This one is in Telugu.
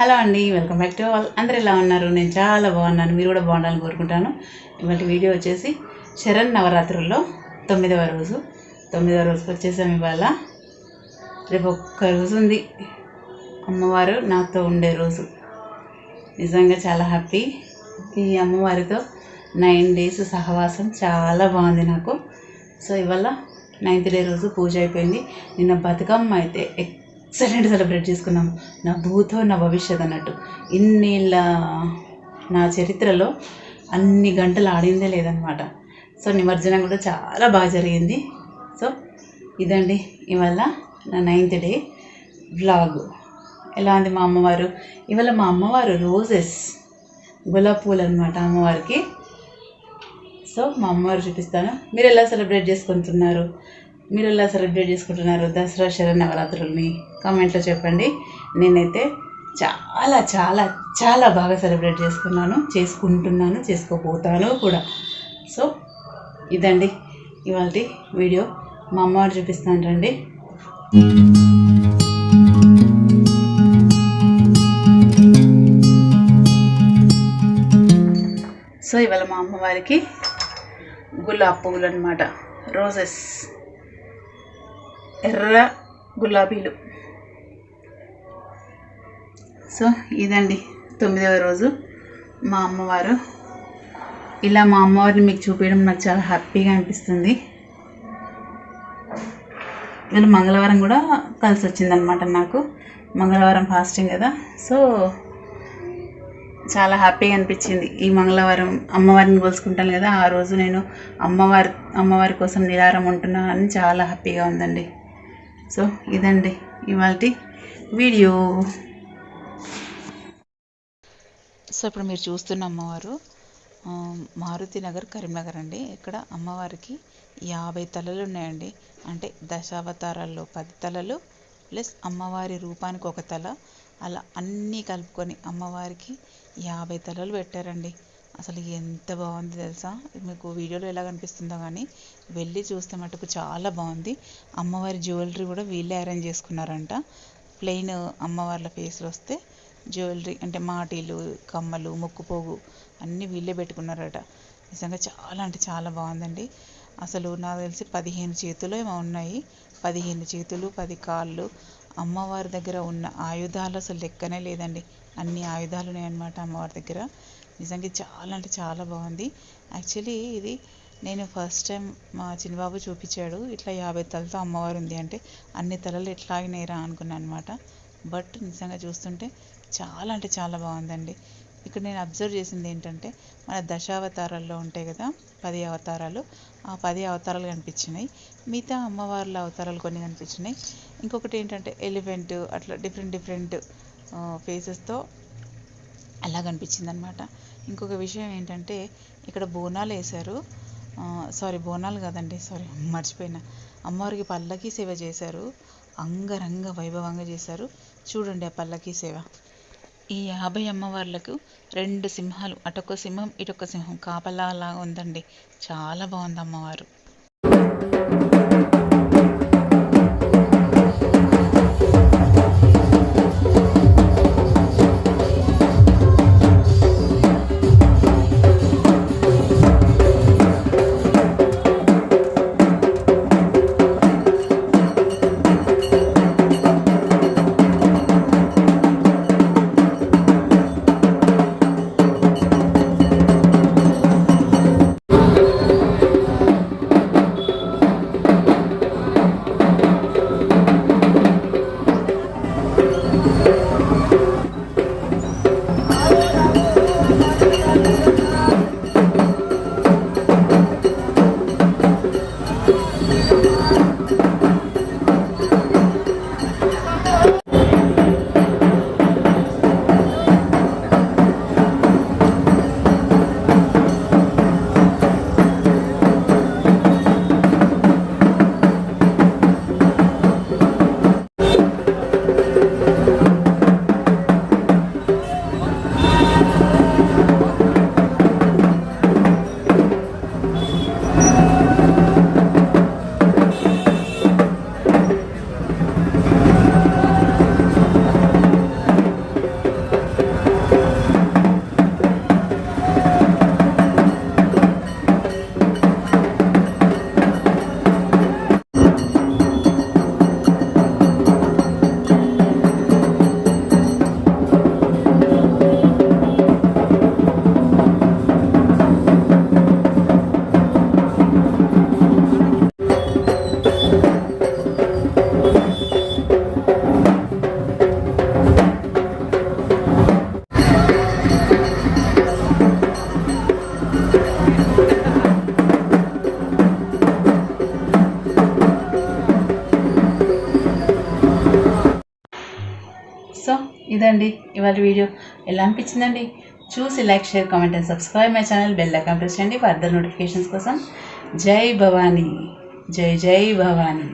హలో అండి, వెల్కమ్ బ్యాక్ టు ఆల్. అందరూ ఎలా ఉన్నారు? నేను చాలా బాగున్నాను. మీరు కూడా బాగుండాలని కోరుకుంటాను. ఇవాళ వీడియో వచ్చేసి శరణ్ నవరాత్రుల్లో 9వ రోజు. 9వ రోజుకి వచ్చేసాము. ఇవాళ రేపు ఒక్క రోజు ఉంది అమ్మవారు నాతో ఉండే రోజు. నిజంగా చాలా హ్యాపీ. ఈ అమ్మవారితో 9 days సహవాసం చాలా బాగుంది నాకు. సో ఇవాళ 9th day రోజు పూజ అయిపోయింది. నిన్న బతుకమ్మ అయితే ఎక్సలెంట్ సెలబ్రేట్ చేసుకున్నాం. నా భూతో నా భవిష్యత్ అన్నట్టు. ఇన్నేళ్ళ నా చరిత్రలో అన్ని గంటలు ఆడిందే లేదనమాట. సో నిమజ్జనం కూడా చాలా బాగా జరిగింది. సో ఇదండి ఇవాళ నా 9th day వ్లాగ్. ఎలా ఉంది మా అమ్మవారు? ఇవాళ మా అమ్మవారు రోజెస్, గులాబీ పూలు అనమాట అమ్మవారికి. సో మా అమ్మవారు చూపిస్తాను. మీరు ఎలా సెలబ్రేట్ చేసుకుంటున్నారు? దసరా శరణ్ నవరాత్రుల్ని కామెంట్లో చెప్పండి. నేనైతే చాలా చాలా చాలా బాగా సెలబ్రేట్ చేసుకుంటున్నాను, చేసుకోబోతాను కూడా. సో ఇదండి ఇవాళ వీడియో. మా అమ్మవారు చూపిస్తాను రండి. సో ఇవాళ మా అమ్మవారికి గులాబీ పువ్వులు అనమాట, రోజెస్, ఎర్ర గులాబీలు. సో ఇదండి 9వ రోజు మా అమ్మవారు. ఇలా మా అమ్మవారిని మీకు చూపించడం నాకు చాలా హ్యాపీగా అనిపిస్తుంది. ఇలా మంగళవారం కూడా కలిసి వచ్చిందనమాట నాకు. మంగళవారం ఫాస్టింగ్ కదా. సో చాలా హ్యాపీగా అనిపించింది. ఈ మంగళవారం అమ్మవారిని కొలుసుకుంటాను కదా, ఆ రోజు నేను అమ్మవారి కోసం నిరారం ఉంటున్నాను అని చాలా హ్యాపీగా ఉందండి. సో ఇదండి ఇవాళ వీడియో. సో ఇప్పుడు మీరు చూస్తున్న అమ్మవారు మారుతి నగర్, కరీంనగర్ అండి. ఇక్కడ అమ్మవారికి 50 తలలు ఉన్నాయండి. అంటే దశావతారాల్లో 10 తలలు ప్లస్ అమ్మవారి రూపానికి 1 తల, అలా అన్నీ కలుపుకొని అమ్మవారికి 50 తలలు పెట్టారండి. అసలు ఎంత బాగుంది తెలుసా? మీకు వీడియోలో ఎలా కనిపిస్తుందో కానీ వెళ్ళి చూస్తే మటుకు చాలా బాగుంది. అమ్మవారి జ్యువెలరీ కూడా వీళ్ళే అరేంజ్ చేసుకున్నారంట. ప్లెయిన్ అమ్మవార్ల ఫేస్లో వస్తే జ్యువెలరీ అంటే మాటీలు, కమ్మలు, ముక్కుపోగు అన్నీ వీళ్ళే పెట్టుకున్నారట. నిజంగా చాలా అంటే చాలా బాగుందండి. అసలు నాకు తెలిసి 15 చేతులు ఏమో ఉన్నాయి. 15 చేతులు, 10 కాళ్ళు. అమ్మవారి దగ్గర ఉన్న ఆయుధాలు అసలు లెక్కనే లేదండి. అన్ని ఆయుధాలు ఉన్నాయన్నమాట అమ్మవారి దగ్గర. నిజంగా చాలా అంటే చాలా బాగుంది. యాక్చువల్లీ ఇది నేను ఫస్ట్ టైం మా చిన్నబాబు చూపించాడు. ఇట్లా 50 తలతో అమ్మవారు ఉంది అంటే అన్ని తలలు ఎట్లా ఆగినాయిరా అనుకున్నాను అనమాట. బట్ నిజంగా చూస్తుంటే చాలా అంటే చాలా బాగుందండి. ఇక్కడ నేను అబ్జర్వ్ చేసింది ఏంటంటే, మన దశావతారాల్లో ఉంటాయి కదా 10 అవతారాలు, ఆ 10 అవతారాలు కనిపించినాయి. మిగతా అమ్మవార్ల అవతారాలు కొన్ని కనిపించినాయి. ఇంకొకటి ఏంటంటే ఎలిఫెంట్, అట్లా డిఫరెంట్ ఫేసెస్తో అలా కనిపించింది అనమాట. ఇంకొక విషయం ఏంటంటే ఇక్కడ బోనాలు వేశారు. బోనాలు కాదండి, మర్చిపోయినా. అమ్మవారికి పల్లకీ సేవ చేశారు. అంగరంగ వైభవంగా చేశారు. చూడండి ఆ పల్లకీ సేవ. ఈ 50 అమ్మవార్లకు 2 సింహాలు, అటొక సింహం ఇటొక సింహం కాపలాగా ఉందండి. చాలా బాగుంది అమ్మవారు. ఇదండి ఇవాళ వీడియో. ఎలా అనిపించిందండి? చూసి like, share, comment and subscribe my channel. Bell icon press చేయండి ఫర్దర్ నోటిఫికేషన్స్ కోసం. జై భవానీ, జై జై భవానీ.